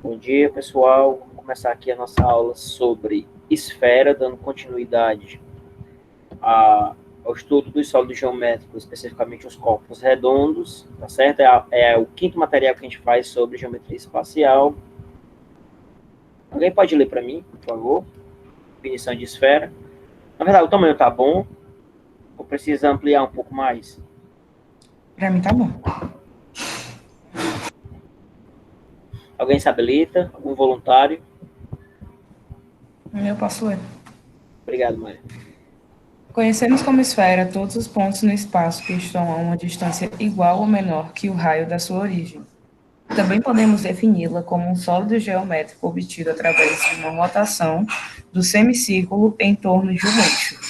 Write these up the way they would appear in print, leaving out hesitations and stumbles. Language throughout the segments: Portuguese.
Bom dia, pessoal. Vamos começar aqui a nossa aula sobre esfera, dando continuidade ao estudo dos sólidos geométricos, especificamente os corpos redondos, tá certo? É o quinto material que a gente faz sobre geometria espacial. Alguém pode ler para mim, por favor? Definição de esfera. Na verdade, o tamanho tá bom, ou precisa ampliar um pouco mais? Para mim tá bom. Alguém se habilita? Algum voluntário? Eu posso ler. Obrigado, Maria. Conhecemos como esfera todos os pontos no espaço que estão a uma distância igual ou menor que o raio da sua origem. Também podemos defini-la como um sólido geométrico obtido através de uma rotação do semicírculo em torno de um eixo.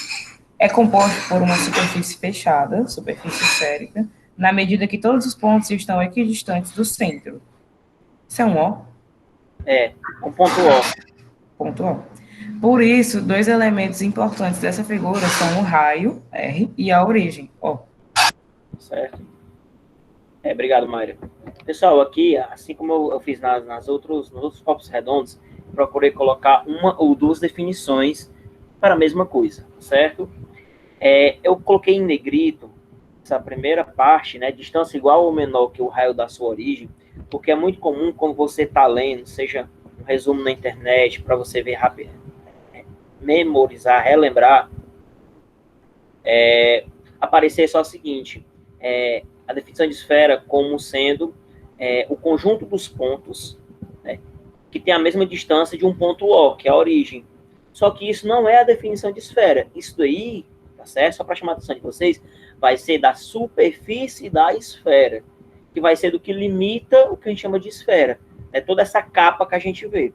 É composto por uma superfície fechada, superfície esférica, na medida que todos os pontos estão equidistantes do centro. Isso é um O? Um ponto O. Ponto O. Por isso, dois elementos importantes dessa figura são o raio, R, e a origem, O. Certo? Obrigado, Mayra. Pessoal, aqui, assim como eu fiz nos outros corpos redondos, procurei colocar uma ou duas definições para a mesma coisa, certo? Eu coloquei em negrito essa primeira parte, né, distância igual ou menor que o raio da sua origem, porque é muito comum quando você está lendo, seja um resumo na internet, para você ver rápido, memorizar, relembrar, aparecer só o seguinte, a definição de esfera como sendo o conjunto dos pontos, né, que tem a mesma distância de um ponto O, que é a origem. Só que isso não é a definição de esfera. Isso daí, tá certo? Só para chamar a atenção de vocês, vai ser da superfície da esfera, que vai ser do que limita o que a gente chama de esfera. É toda essa capa que a gente vê,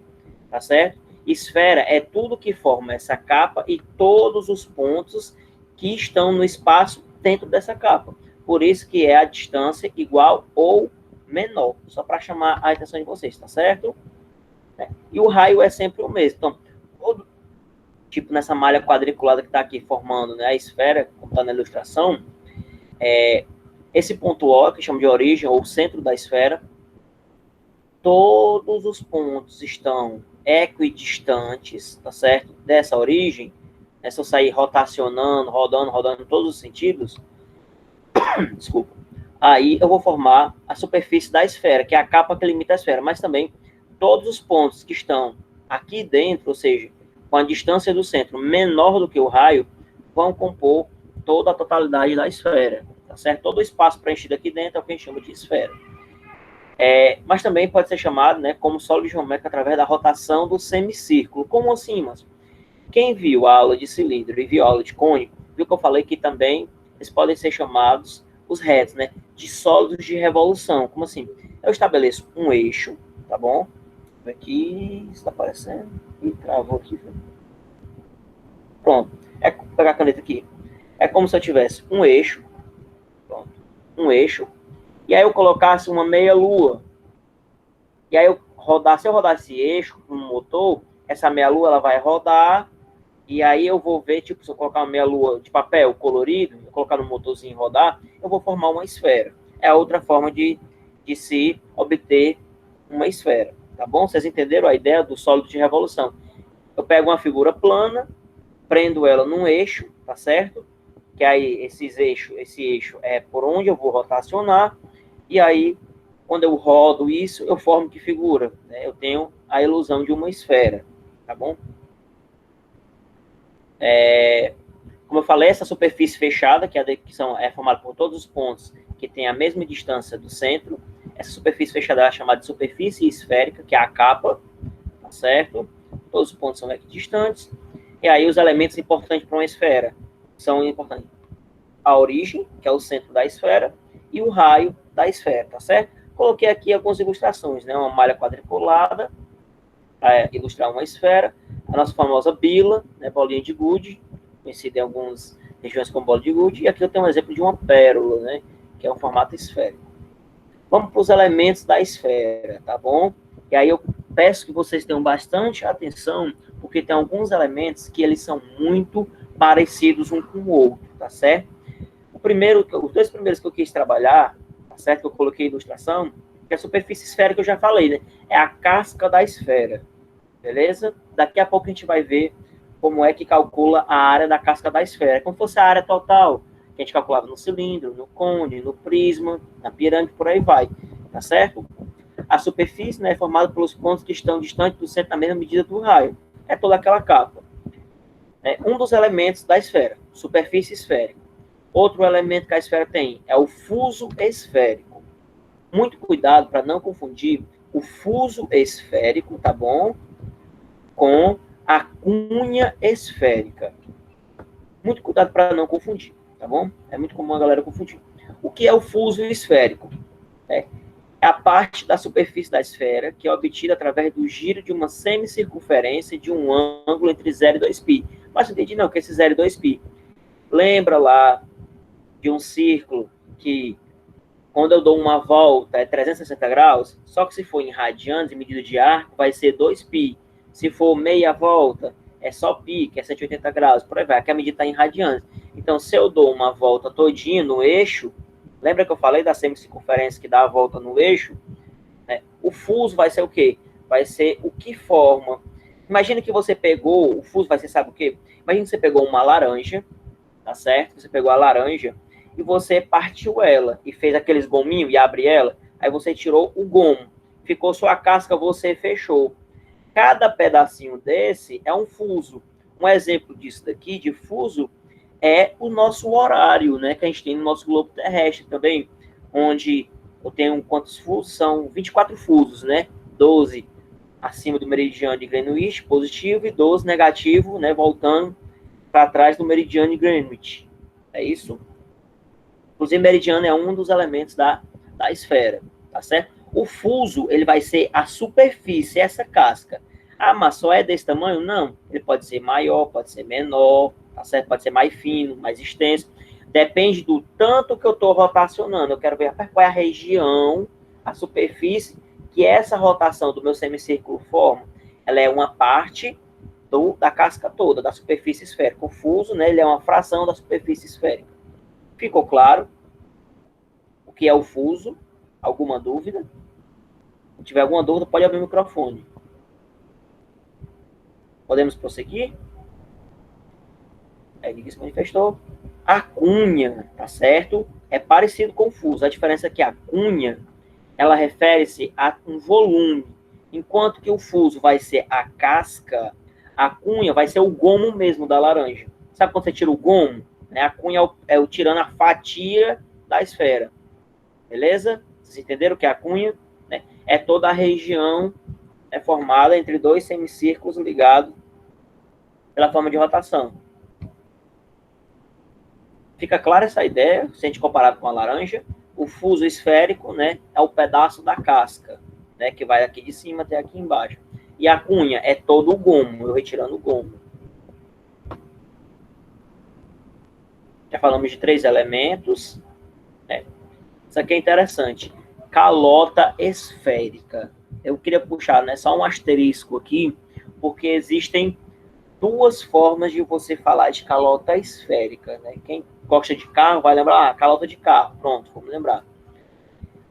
tá certo? Esfera é tudo que forma essa capa e todos os pontos que estão no espaço dentro dessa capa. Por isso que é a distância igual ou menor, só para chamar a atenção de vocês, tá certo? E o raio é sempre o mesmo. Então, tipo nessa malha quadriculada que está aqui formando, né, a esfera, como está na ilustração, esse ponto O, que chama de origem, ou centro da esfera, todos os pontos estão equidistantes, tá certo? Dessa origem, né, se eu sair rotacionando, rodando em todos os sentidos, desculpa, aí eu vou formar a superfície da esfera, que é a capa que limita a esfera, mas também todos os pontos que estão aqui dentro, ou seja, com a distância do centro menor do que o raio, vão compor toda a totalidade da esfera, tá certo? Todo o espaço preenchido aqui dentro é o que a gente chama de esfera. Mas também pode ser chamado, né, como sólido geométrico através da rotação do semicírculo. Como assim, mas quem viu a aula de cilindro e viu a aula de cônico, viu que eu falei que também eles podem ser chamados os retos, né, de sólidos de revolução. Como assim? Eu estabeleço um eixo, tá bom? Aqui está aparecendo. Ih, travou aqui. Pronto. Vou pegar a caneta aqui. É como se eu tivesse um eixo. Pronto. Um eixo. E aí eu colocasse uma meia-lua. E aí se eu rodar esse eixo no motor, essa meia-lua ela vai rodar. E aí eu vou ver, tipo, se eu colocar uma meia-lua de papel colorido, eu colocar no motorzinho e rodar, eu vou formar uma esfera. É a outra forma de se obter uma esfera. Tá bom? Vocês entenderam a ideia do sólido de revolução? Eu pego uma figura plana, prendo ela num eixo, tá certo? Que aí esse eixo é por onde eu vou rotacionar, e aí, quando eu rodo isso, eu formo que figura? Né? Eu tenho a ilusão de uma esfera, tá bom? Como eu falei, essa superfície fechada, que é formada por todos os pontos que tem a mesma distância do centro, essa superfície fechada é chamada de superfície esférica, que é a capa, tá certo? Todos os pontos são equidistantes. E aí os elementos importantes para uma esfera são importantes. A origem, que é o centro da esfera, e o raio da esfera, tá certo? Coloquei aqui algumas ilustrações, né? Uma malha quadriculada, para ilustrar uma esfera, a nossa famosa bila, né? Bolinha de gude, conhecida em algumas regiões como bola de gude, e aqui eu tenho um exemplo de uma pérola, né? Que é um formato esférico. Vamos para os elementos da esfera, tá bom? E aí eu peço que vocês tenham bastante atenção, porque tem alguns elementos que eles são muito parecidos um com o outro, tá certo? Os dois primeiros que eu quis trabalhar, tá certo? Que eu coloquei ilustração, Que a superfície esférica eu já falei, né? É a casca da esfera, beleza? Daqui a pouco a gente vai ver como é que calcula a área da casca da esfera. É como se fosse a área total, que a gente calculava no cilindro, no cone, no prisma, na pirâmide, por aí vai, tá certo? A superfície, né, é formada pelos pontos que estão distantes do centro na mesma medida do raio. É toda aquela capa. É um dos elementos da esfera, superfície esférica. Outro elemento que a esfera tem é o fuso esférico. Muito cuidado para não confundir o fuso esférico, tá bom? Com a cunha esférica. Muito cuidado para não confundir, tá bom? É muito comum a galera confundir. O que é o fuso esférico? É a parte da superfície da esfera que é obtida através do giro de uma semicircunferência de um ângulo entre 0 e 2π. Mas não entendi não, que esse 0 e 2π. Lembra lá de um círculo que, quando eu dou uma volta, é 360 graus? Só que se for em radianos, em medida de arco, vai ser 2π. Se for meia volta, é só π, que é 180 graus. Por aí vai, que a medida está em radianos. Então, se eu dou uma volta todinha no eixo, lembra que eu falei da semicircunferência que dá a volta no eixo? Né? O fuso vai ser o quê? Vai ser o que forma. Imagina que você pegou, o fuso vai ser, sabe o quê? Imagina que você pegou uma laranja, tá certo? Você pegou a laranja e você partiu ela e fez aqueles gominhos e abre ela, aí você tirou o gomo, ficou só a casca, você fechou. Cada pedacinho desse é um fuso. Um exemplo disso daqui, de fuso, é o nosso horário, né, que a gente tem no nosso globo terrestre também, onde eu tenho quantos fusos? São 24 fusos, né? 12 acima do meridiano de Greenwich, positivo, e 12 negativo, né, voltando para trás do meridiano de Greenwich. É isso? Inclusive, meridiano é um dos elementos da esfera, tá certo? O fuso, ele vai ser a superfície, essa casca. Ah, mas só é desse tamanho? Não. Ele pode ser maior, pode ser menor, tá certo? Pode ser mais fino, mais extenso. Depende do tanto que eu estou rotacionando. Eu quero ver qual é a região, a superfície, que essa rotação do meu semicírculo forma. Ela é uma parte da casca toda, da superfície esférica. O fuso, né, ele é uma fração da superfície esférica. Ficou claro o que é o fuso? Alguma dúvida? Se tiver alguma dúvida, pode abrir o microfone. Podemos prosseguir? Ele se manifestou. A cunha, tá certo? É parecido com o fuso. A diferença é que a cunha, ela refere-se a um volume, enquanto que o fuso vai ser a casca, a cunha vai ser o gomo mesmo da laranja. Sabe quando você tira o gomo? Né? A cunha é o tirando a fatia da esfera. Beleza? Vocês entenderam o que é a cunha? Né? É toda a região formada entre dois semicírculos ligados pela forma de rotação. Fica clara essa ideia, se a gente comparar com a laranja? O fuso esférico, né, é o pedaço da casca, né, que vai aqui de cima até aqui embaixo. E a cunha é todo o gomo, eu retirando o gomo. Já falamos de 3 elementos. Né? Isso aqui é interessante. Calota esférica. Eu queria puxar, né, só um asterisco aqui, porque existem 2 formas de você falar de calota esférica. Né? Quem gosta de carro vai lembrar, calota de carro. Pronto, vamos lembrar.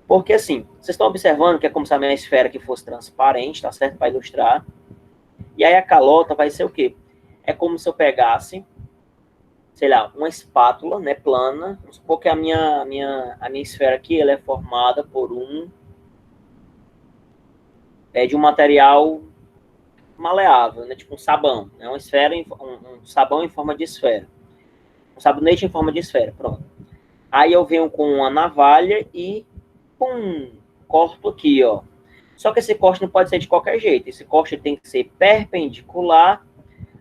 Porque assim, vocês estão observando que é como se a minha esfera aqui fosse transparente, tá certo? Para ilustrar. E aí a calota vai ser o quê? É como se eu pegasse, sei lá, uma espátula, né, plana. Vamos supor que a minha esfera aqui, ela é formada por de um material maleável, né, tipo um sabão. Né, uma esfera, um sabão em forma de esfera. Um sabonete em forma de esfera, pronto. Aí eu venho com uma navalha e corto aqui, ó. Só que esse corte não pode ser de qualquer jeito. Esse corte tem que ser perpendicular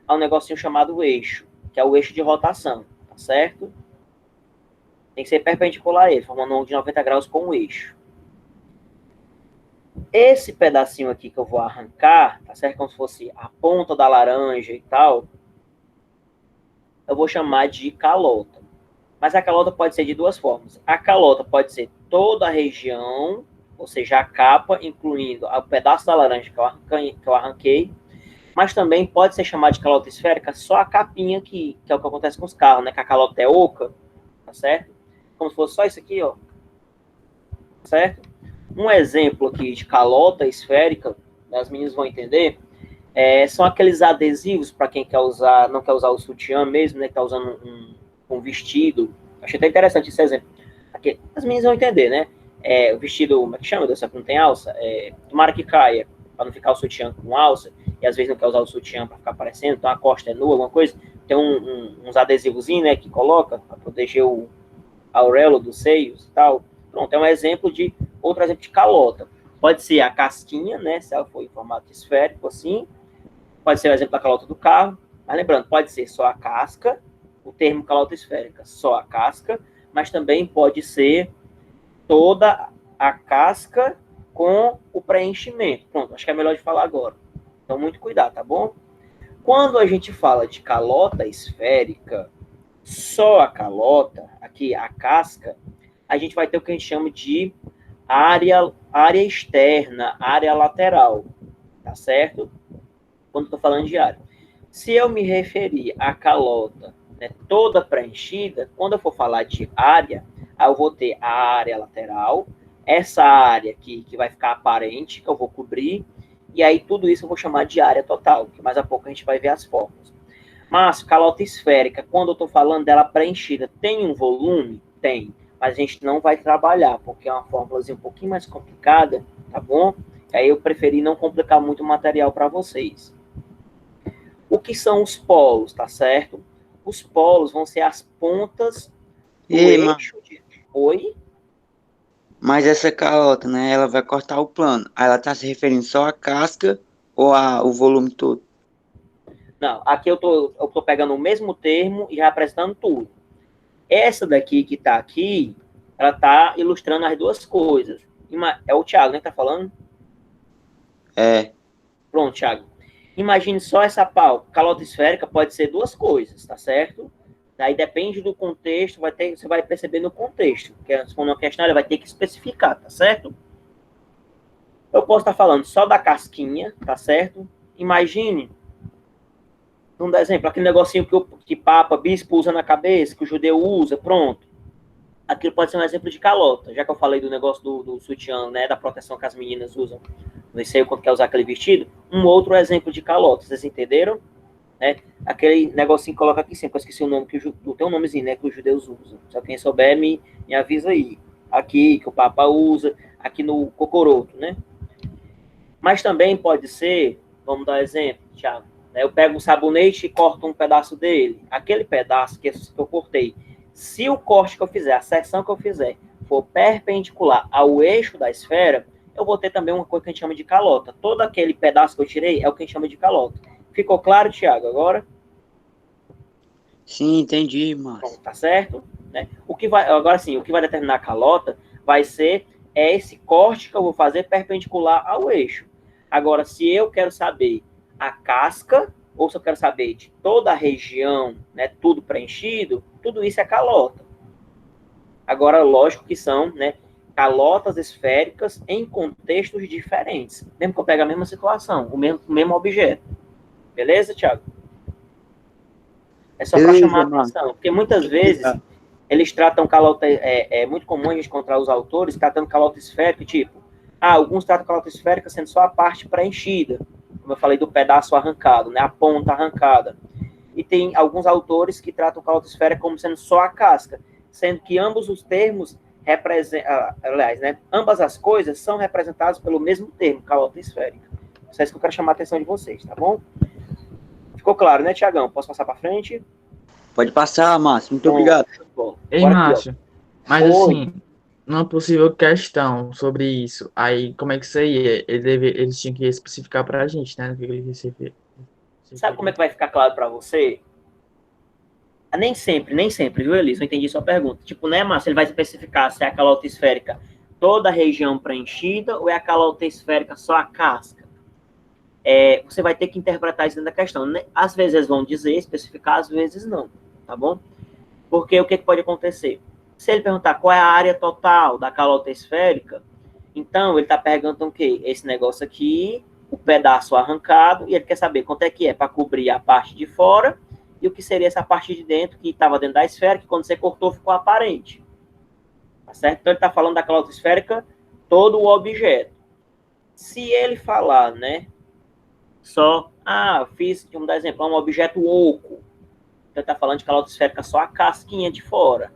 ao negocinho chamado eixo, que é o eixo de rotação, tá certo? Tem que ser perpendicular a ele, formando um ângulo de 90 graus com o eixo. Esse pedacinho aqui que eu vou arrancar, tá certo? Como se fosse a ponta da laranja e tal, eu vou chamar de calota. Mas a calota pode ser de 2 formas. A calota pode ser toda a região, ou seja, a capa, incluindo o pedaço da laranja que eu arranquei, mas também pode ser chamada de calota esférica só a capinha aqui, que é o que acontece com os carros, né? Que a calota é oca, tá certo? Como se fosse só isso aqui, ó. Certo? Um exemplo aqui de calota esférica, as meninas vão entender, são aqueles adesivos para quem quer usar, não quer usar o sutiã mesmo, né, que está usando um vestido. Achei até interessante esse exemplo. Aqui, as meninas vão entender, né? O vestido, como é que chama? Deus, só que não tem alça. Tomara que caia, para não ficar o sutiã com alça, e às vezes não quer usar o sutiã para ficar aparecendo, então a costa é nua, alguma coisa. Tem uns adesivozinhos, né, que coloca para proteger o auréolo dos seios e tal. Pronto, é um exemplo de, outro exemplo de calota. Pode ser a casquinha, né, se ela for em formato esférico, assim. Pode ser o exemplo da calota do carro. Mas lembrando, pode ser só a casca, o termo calota esférica, só a casca, mas também pode ser toda a casca com o preenchimento. Pronto, acho que é melhor de falar agora. Então, muito cuidado, tá bom? Quando a gente fala de calota esférica, só a calota, aqui a casca, a gente vai ter o que a gente chama de área externa, área lateral, tá certo? Quando estou falando de área. Se eu me referir à calota, né, toda preenchida, quando eu for falar de área, eu vou ter a área lateral, essa área aqui que vai ficar aparente, que eu vou cobrir, e aí tudo isso eu vou chamar de área total, que mais a pouco a gente vai ver as formas. Mas calota esférica, quando eu estou falando dela preenchida, tem um volume? Tem, mas a gente não vai trabalhar, porque é uma fórmulazinha um pouquinho mais complicada, tá bom? Aí eu preferi não complicar muito o material para vocês. O que são os polos, tá certo? Os polos vão ser as pontas do eixo de... Oi? Mas essa calota, né, ela vai cortar o plano. Aí ela tá se referindo só à casca ou o volume todo? Não, aqui eu tô pegando o mesmo termo e já apresentando tudo. Essa daqui que tá aqui, ela tá ilustrando as duas coisas. É o Thiago, né, que tá falando? É. Pronto, Thiago. Imagine só essa calota esférica pode ser duas coisas, tá certo? Daí depende do contexto, você vai perceber no contexto. Porque se for uma questão, ela vai ter que especificar, tá certo? Eu posso estar falando só da casquinha, tá certo? Imagine, vamos dar exemplo, aquele negocinho que papa, bispo usa na cabeça, que o judeu usa, pronto. Aquilo pode ser um exemplo de calota, já que eu falei do negócio do sutiã, né, da proteção que as meninas usam. Não sei quando quer usar aquele vestido. Um outro exemplo de calota, vocês entenderam? Né? Aquele negocinho que coloca aqui sempre, eu esqueci o nome, tem um nomezinho, né, que os judeus usam. Só quem souber me avisa aí. Aqui, que o Papa usa, aqui no cocoroto, né? Mas também pode ser, vamos dar exemplo, Thiago, né, eu pego um sabonete e corto um pedaço dele. Aquele pedaço que eu cortei, se o corte que eu fizer, a seção que eu fizer, for perpendicular ao eixo da esfera, eu vou ter também uma coisa que a gente chama de calota. Todo aquele pedaço que eu tirei é o que a gente chama de calota. Ficou claro, Thiago, agora? Sim, entendi, Márcio. Tá certo? Né? Agora sim, o que vai determinar a calota vai ser esse corte que eu vou fazer perpendicular ao eixo. Agora, se eu quero saber a casca, ou se eu quero saber de toda a região, né, tudo preenchido, tudo isso é calota. Agora, lógico que são, né, calotas esféricas em contextos diferentes. Mesmo que eu pegue a mesma situação, o mesmo objeto. Beleza, Thiago? É só para chamar a atenção, porque muitas vezes eles tratam calota, é muito comum a gente encontrar os autores tratando calota esférica, tipo, alguns tratam calota esférica sendo só a parte preenchida, como eu falei do pedaço arrancado, né, a ponta arrancada. E tem alguns autores que tratam calota esférica como sendo só a casca, sendo que ambos os termos aliás, né, ambas as coisas são representadas pelo mesmo termo, calota esférica. Isso é isso que eu quero chamar a atenção de vocês, tá bom? Ficou claro, né, Tiagão? Posso passar para frente? Pode passar, Márcio. Muito obrigado. Ei, Márcio, mas assim, uma possível questão sobre isso, aí como é que isso aí é? Eles tinham que especificar para a gente, né? Sabe como é que vai ficar claro para você? Nem sempre, viu, Elis? Eu entendi sua pergunta. Tipo, né, Márcio? Ele vai especificar se é a calota esférica toda a região preenchida ou é a calota esférica só a casca. Você vai ter que interpretar isso dentro da questão. Né? Às vezes eles vão dizer, especificar, às vezes não, tá bom? Porque o que pode acontecer? Se ele perguntar qual é a área total da calota esférica, então ele está perguntando o quê? Esse negócio aqui, o pedaço arrancado, e ele quer saber quanto é que é para cobrir a parte de fora e o que seria essa parte de dentro que estava dentro da esfera, que quando você cortou ficou aparente. Tá certo? Então ele está falando da calota esférica todo o objeto. Se ele falar, né, só, vamos dar exemplo, um objeto oco, então está falando de calota esférica só a casquinha de fora.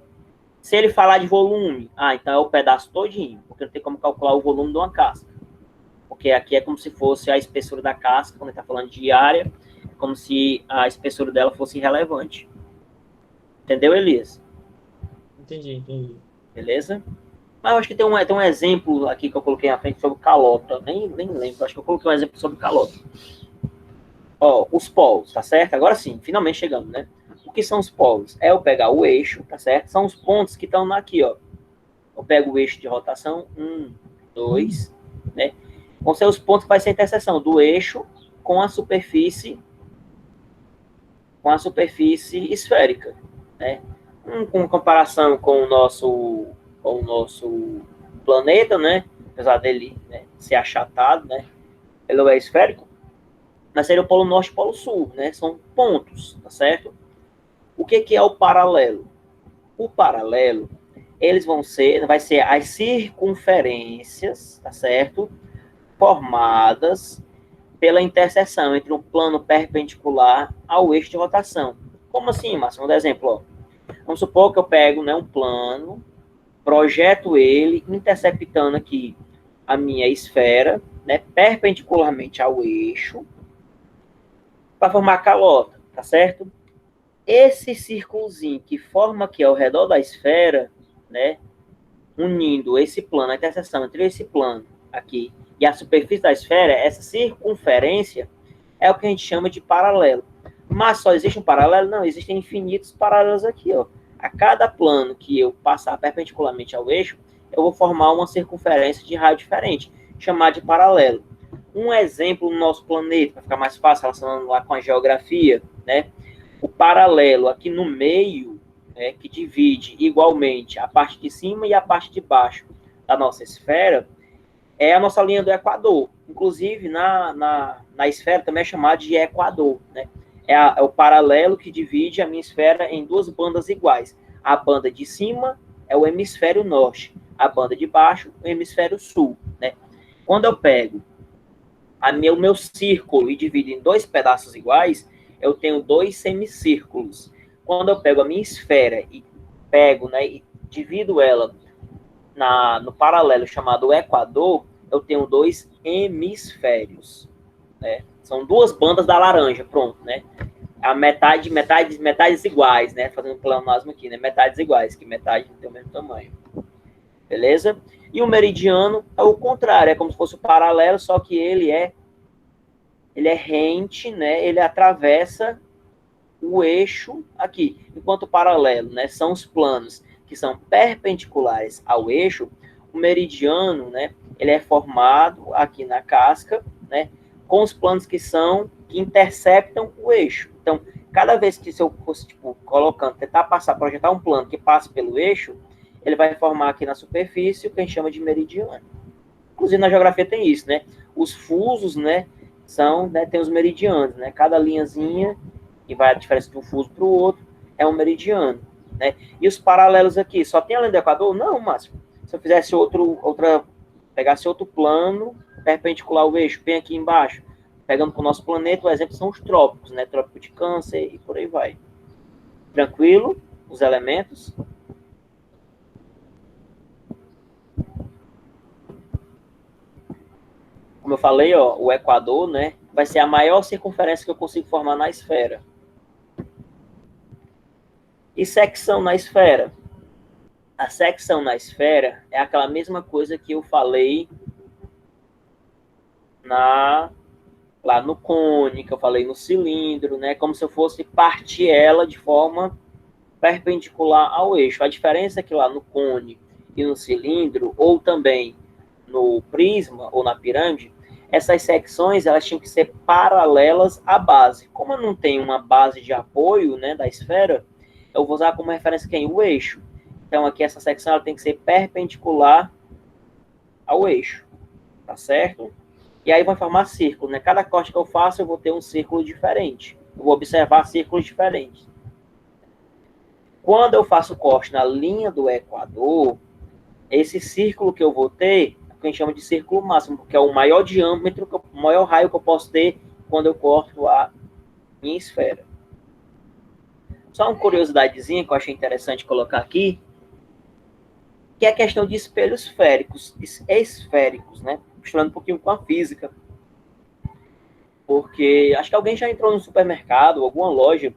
Se ele falar de volume, então é o pedaço todinho, porque não tem como calcular o volume de uma casca. Porque aqui é como se fosse a espessura da casca, quando ele está falando de área, é como se a espessura dela fosse irrelevante. Entendeu, Elias? Entendi. Beleza? Mas eu acho que tem um exemplo aqui que eu coloquei na frente sobre calota. Nem lembro, acho que eu coloquei um exemplo sobre calota. Ó, os polos, tá certo? Agora sim, finalmente chegamos, né? O que são os polos? É eu pegar o eixo, tá certo? São os pontos que estão aqui, ó. Eu pego o eixo de rotação, 1, 2, né? Vão ser os pontos que vai ser a interseção do eixo com a superfície esférica, né? Com comparação com o nosso planeta, né? Apesar dele, né, ser achatado, né? Ele é esférico, mas seria o polo norte e o polo sul, né? São pontos, tá certo? O que é o paralelo? O paralelo, vai ser as circunferências, tá certo? Formadas pela interseção entre um plano perpendicular ao eixo de rotação. Como assim, Márcio? Vamos dar exemplo, ó. Vamos supor que eu pego, né, um plano, projeto ele, interceptando aqui a minha esfera, né, perpendicularmente ao eixo, para formar a calota, tá certo? Esse círculozinho que forma aqui ao redor da esfera, né, unindo esse plano, a interseção entre esse plano aqui e a superfície da esfera, essa circunferência é o que a gente chama de paralelo. Mas só existe um paralelo? Não, existem infinitos paralelos aqui, ó. A cada plano que eu passar perpendicularmente ao eixo, eu vou formar uma circunferência de raio diferente, chamada de paralelo. Um exemplo no nosso planeta, para ficar mais fácil, relacionando lá com a geografia, né? O paralelo aqui no meio, né, que divide igualmente a parte de cima e a parte de baixo da nossa esfera, é a nossa linha do Equador. Inclusive, na esfera também é chamada de Equador, né? É o paralelo que divide a minha esfera em duas bandas iguais. A banda de cima é o hemisfério norte, a banda de baixo, o hemisfério sul, né? Quando eu pego o meu círculo e divido em dois pedaços iguais, eu tenho dois semicírculos. Quando eu pego a minha esfera e pego, né, e divido ela no paralelo chamado Equador, eu tenho dois hemisférios, né? São duas bandas da laranja, pronto, né? A metades iguais, né? Fazendo um pleonasmo aqui, né? Metades iguais, que metade tem o mesmo tamanho. Beleza? E o meridiano é o contrário, é como se fosse o paralelo, só que ele é rente, né? Ele atravessa o eixo aqui, enquanto o paralelo, né, são os planos que são perpendiculares ao eixo. O meridiano, né, ele é formado aqui na casca, né, com os planos que interceptam o eixo. Então, cada vez que se eu fosse, tentar projetar um plano que passe pelo eixo, ele vai formar aqui na superfície o que a gente chama de meridiano. Inclusive, na geografia tem isso, né? Os fusos, né, tem os meridianos, né? Cada linhazinha que vai a diferença de um fuso para o outro é um meridiano, né? E os paralelos aqui, só tem a linha do Equador? Não, Márcio. Se eu fizesse pegasse outro plano perpendicular ao eixo, bem aqui embaixo, pegando para o nosso planeta, o exemplo são os trópicos, né? Trópico de Câncer e por aí vai. Tranquilo? Os elementos. Como eu falei, ó, o Equador, né, vai ser a maior circunferência que eu consigo formar na esfera. E secção na esfera? A secção na esfera é aquela mesma coisa que eu falei lá no cone, que eu falei no cilindro, né? Como se eu fosse partir ela de forma perpendicular ao eixo. A diferença é que lá no cone e no cilindro, ou também no prisma ou na pirâmide, essas secções elas tinham que ser paralelas à base. Como eu não tenho uma base de apoio, né, da esfera, eu vou usar como referência quem? O eixo. Então, aqui essa secção ela tem que ser perpendicular ao eixo, tá certo? E aí vai formar círculo, né? Cada corte que eu faço, eu vou ter um círculo diferente. Eu vou observar círculos diferentes. Quando eu faço corte na linha do Equador, esse círculo que eu vou ter, que a gente chama de círculo máximo, porque é o maior diâmetro, o maior raio que eu posso ter quando eu corto a minha esfera. Só uma curiosidadezinha que eu achei interessante colocar aqui, que é a questão de espelhos esféricos, né? Misturando um pouquinho com a física. Porque acho que alguém já entrou no supermercado, alguma loja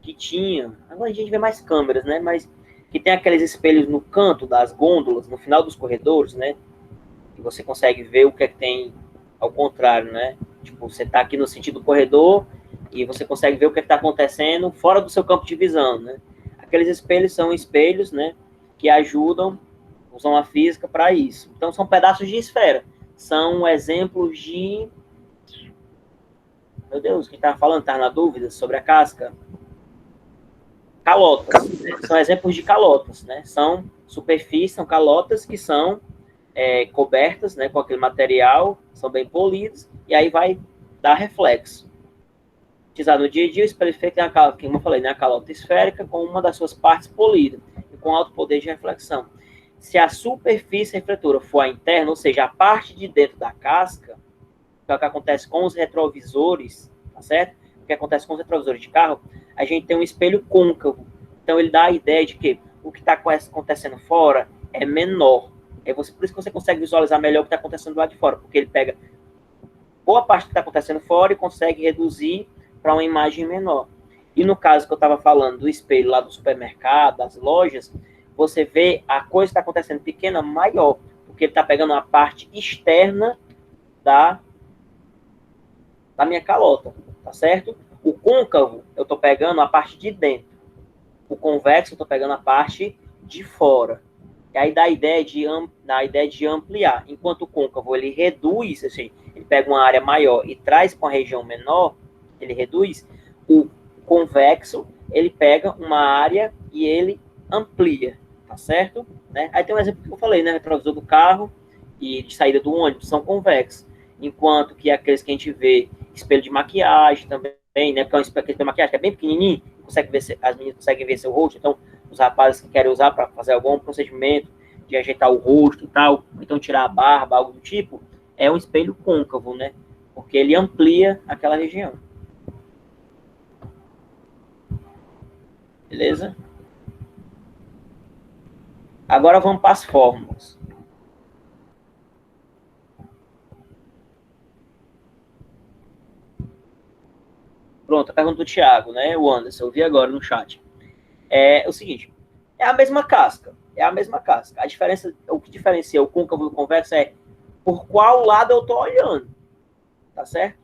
que tinha, agora a gente vê mais câmeras, né? Mas que tem aqueles espelhos no canto das gôndolas, no final dos corredores, né? E você consegue ver o que é que tem ao contrário, né? Tipo, você está aqui no sentido do corredor e você consegue ver o que está acontecendo fora do seu campo de visão, né? Aqueles espelhos são espelhos, né? Que ajudam, usam a física para isso. Então, são pedaços de esfera. São exemplos de... Meu Deus, quem estava falando, estava na dúvida sobre a casca? Calotas. Né? São exemplos de calotas, né? São superfícies, são calotas que são cobertas, né, com aquele material, são bem polidos, e aí vai dar reflexo. Utilizado no dia a dia, o espelho feito é, como eu falei, né, a calota esférica com uma das suas partes polidas, e com alto poder de reflexão. Se a superfície refletora for a interna, ou seja, a parte de dentro da casca, que é o que acontece com os retrovisores, tá certo? O que acontece com os retrovisores de carro, a gente tem um espelho côncavo. Então, ele dá a ideia de que o que está acontecendo fora é menor. Por isso que você consegue visualizar melhor o que está acontecendo do lado de fora, porque ele pega boa parte do que está acontecendo fora e consegue reduzir para uma imagem menor. E no caso que eu estava falando do espelho lá do supermercado, das lojas, você vê a coisa que está acontecendo pequena maior, porque ele está pegando a parte externa da minha calota, tá certo? O côncavo, eu estou pegando a parte de dentro. O convexo, eu estou pegando a parte de fora. E aí dá a ideia de ampliar. Enquanto o côncavo, ele reduz, assim, ele pega uma área maior e traz para uma região menor, ele reduz. O convexo, ele pega uma área e ele amplia, tá certo? Né? Aí tem um exemplo que eu falei, né? Retrovisor do carro e de saída do ônibus são convexos. Enquanto que aqueles que a gente vê, espelho de maquiagem também, né? Porque é um espelho de maquiagem que é bem pequenininho, as meninas conseguem ver seu rosto, então os rapazes que querem usar para fazer algum procedimento de ajeitar o rosto e tal, ou então tirar a barba, algo do tipo, é um espelho côncavo, né? Porque ele amplia aquela região. Beleza? Agora vamos para as fórmulas. Pronto, a pergunta do Thiago, né? O Anderson, eu vi agora no chat. É o seguinte, é a mesma casca. A diferença, o que diferencia o côncavo do convexo é por qual lado eu estou olhando. Tá certo?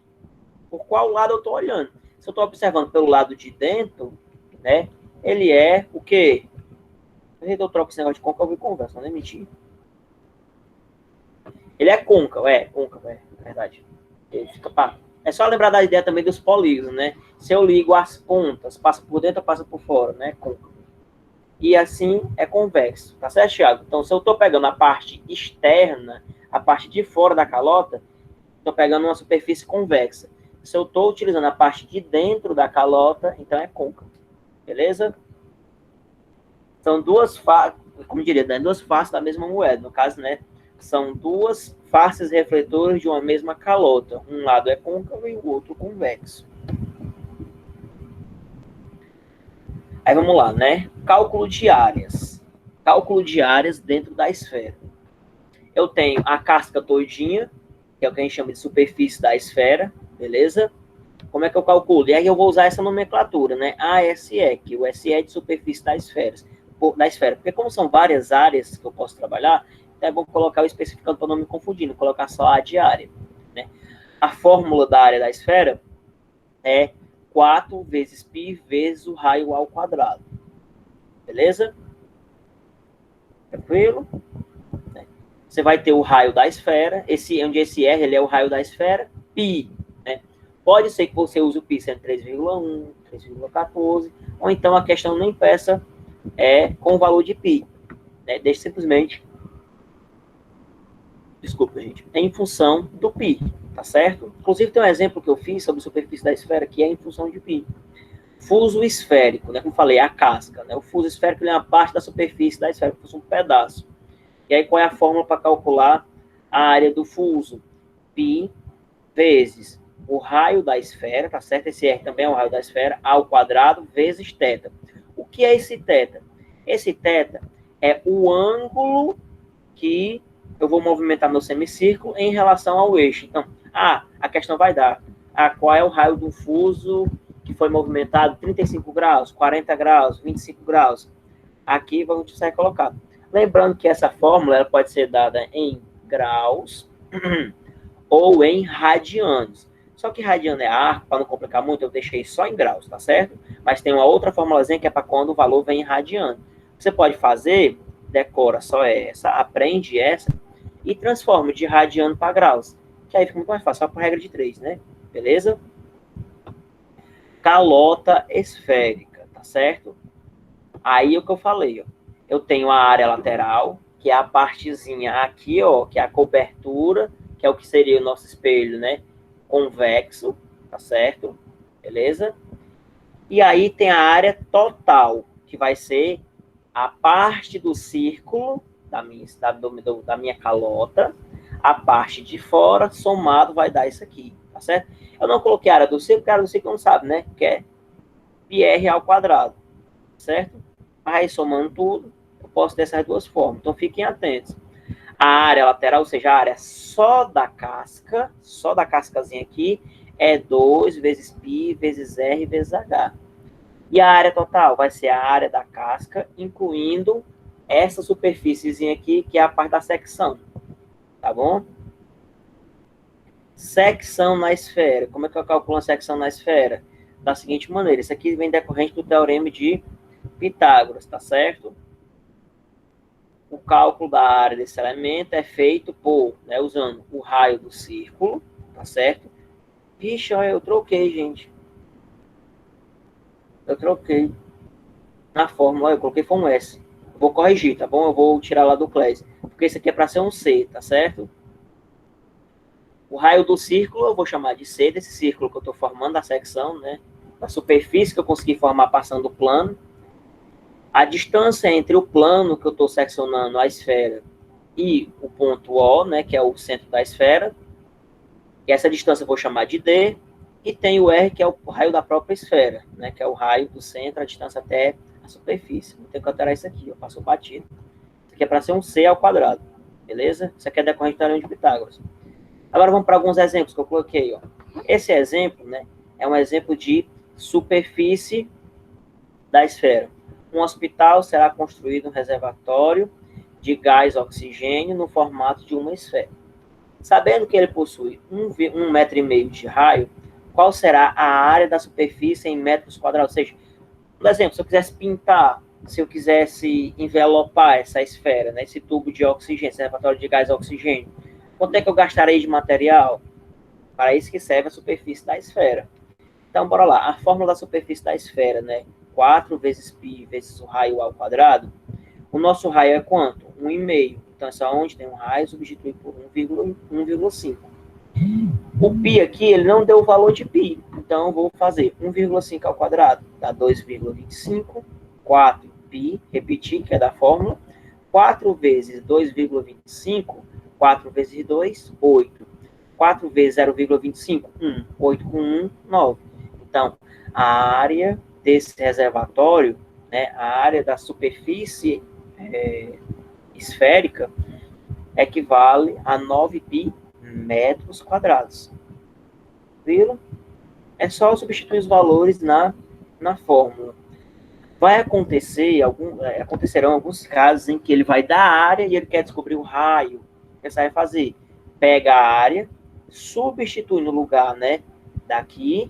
Por qual lado eu estou olhando. Se eu estou observando pelo lado de dentro, né? Ele é o quê? Eu troco esse negócio de côncavo e convexo, não é mentir. Ele é côncavo, é verdade. Ele fica pá. É só lembrar da ideia também dos polígonos, né? Se eu ligo as pontas, passa por dentro ou passa por fora, né? Côncavo. E assim é convexo, tá certo, Thiago? Então, se eu estou pegando a parte externa, a parte de fora da calota, estou pegando uma superfície convexa. Se eu estou utilizando a parte de dentro da calota, então é côncavo. Beleza? São duas faces, como diria, né? Duas faces da mesma moeda. No caso, né? São duas faces refletoras de uma mesma calota. Um lado é côncavo e o outro convexo. Aí vamos lá, né? Cálculo de áreas. Cálculo de áreas dentro da esfera. Eu tenho a casca todinha, que é o que a gente chama de superfície da esfera, beleza? Como é que eu calculo? E aí eu vou usar essa nomenclatura, né? ASE, que o SE é de superfície da esfera. Porque como são várias áreas que eu posso trabalhar, então é bom colocar o especificando para não me confundir, não colocar só a de área, né? A fórmula da área da esfera é 4 vezes π vezes o raio ao quadrado. Beleza? Tranquilo? Você vai ter o raio da esfera, onde esse R ele é o raio da esfera, π, né? Pode ser que você use o π sendo 3,1, 3,14, ou então a questão nem peça com o valor de π, né? Deixe simplesmente, desculpa, gente, em função do π, tá certo? Inclusive tem um exemplo que eu fiz sobre a superfície da esfera que é em função de π. Fuso esférico, né? Como falei, é a casca, né? O fuso esférico é uma parte da superfície da esfera, como se fosse um pedaço. E aí, qual é a fórmula para calcular a área do fuso, π, vezes o raio da esfera, tá certo? Esse R também é o raio da esfera, ao quadrado, vezes θ. O que é esse θ? Esse θ é o ângulo que eu vou movimentar meu semicírculo em relação ao eixo. Então, a questão vai dar, qual é o raio do fuso que foi movimentado 35 graus, 40 graus, 25 graus. Aqui vamos ser colocado. Lembrando que essa fórmula ela pode ser dada em graus ou em radianos. Só que radiano é arco, para não complicar muito, eu deixei só em graus, tá certo? Mas tem uma outra formulazinha que é para quando o valor vem em radiano. Você pode fazer, decora só essa, aprende essa, e transforma de radiano para graus. Que aí fica muito mais fácil, só por regra de 3, né? Beleza? Calota esférica, tá certo? Aí o que eu falei, ó. Eu tenho a área lateral, que é a partezinha aqui, ó, que é a cobertura, que é o que seria o nosso espelho, né? Convexo, tá certo? Beleza? E aí tem a área total, que vai ser a parte do círculo da minha calota, a parte de fora, somado, vai dar isso aqui, tá certo? Eu não coloquei a área do círculo, porque a área do círculo não sabe, né? Que é πr ao quadrado, certo? Aí, somando tudo, eu posso ter essas duas formas. Então, fiquem atentos. A área lateral, ou seja, a área só da cascazinha aqui, é 2 vezes π vezes r vezes h. E a área total vai ser a área da casca, incluindo essa superfíciezinha aqui, que é a parte da secção. Tá bom? Secção na esfera. Como é que eu calculo a secção na esfera? Da seguinte maneira. Isso aqui vem decorrente do teorema de Pitágoras, tá certo? O cálculo da área desse elemento é feito por, né, usando o raio do círculo, tá certo? Vixe, olha, eu troquei, gente. Eu troquei. Na fórmula, eu coloquei foi um S. Vou corrigir, tá bom? Eu vou tirar lá do Class. Porque isso aqui é para ser um C, tá certo? O raio do círculo, eu vou chamar de C, desse círculo que eu estou formando, da secção, né? Da superfície que eu consegui formar passando o plano. A distância entre o plano que eu estou seccionando a esfera e o ponto O, né, que é o centro da esfera. E essa distância eu vou chamar de D. E tem o R, que é o raio da própria esfera, né, que é o raio do centro, a distância até a superfície. Não tem que alterar isso aqui, eu passo o batido. Isso aqui é para ser um C ao quadrado, beleza? Isso aqui é decorrente do teorema de Pitágoras. Agora vamos para alguns exemplos que eu coloquei, ó. Esse exemplo, né, é um exemplo de superfície da esfera. Um hospital será construído um reservatório de gás oxigênio no formato de uma esfera. Sabendo que ele possui 1,5 metro de raio, qual será a área da superfície em metros quadrados? Ou seja, por exemplo, se eu quisesse pintar, se eu quisesse envelopar essa esfera, né, esse tubo de oxigênio, esse reservatório de gás oxigênio, quanto é que eu gastarei de material? Para isso que serve a superfície da esfera. Então, bora lá. A fórmula da superfície da esfera, né? 4 vezes π vezes o raio ao quadrado. O nosso raio é quanto? 1,5. Então, é só onde tem um raio, substitui por 1,5. O π aqui, ele não deu o valor de π. Então, eu vou fazer 1,5 ao quadrado. Dá 2,25. 4π, repetir, que é da fórmula. 4 vezes 2,25, 4 vezes 2, 8. 4 vezes 0,25, 1. 8 com 1, 9. Então, a área desse reservatório, né, a área da superfície esférica, equivale a 9π metros quadrados. Viram? É só substituir os valores na fórmula. Vai acontecer, acontecerão alguns casos em que ele vai dar a área e ele quer descobrir o raio. O que você vai fazer? Pega a área, substitui no lugar, né, daqui,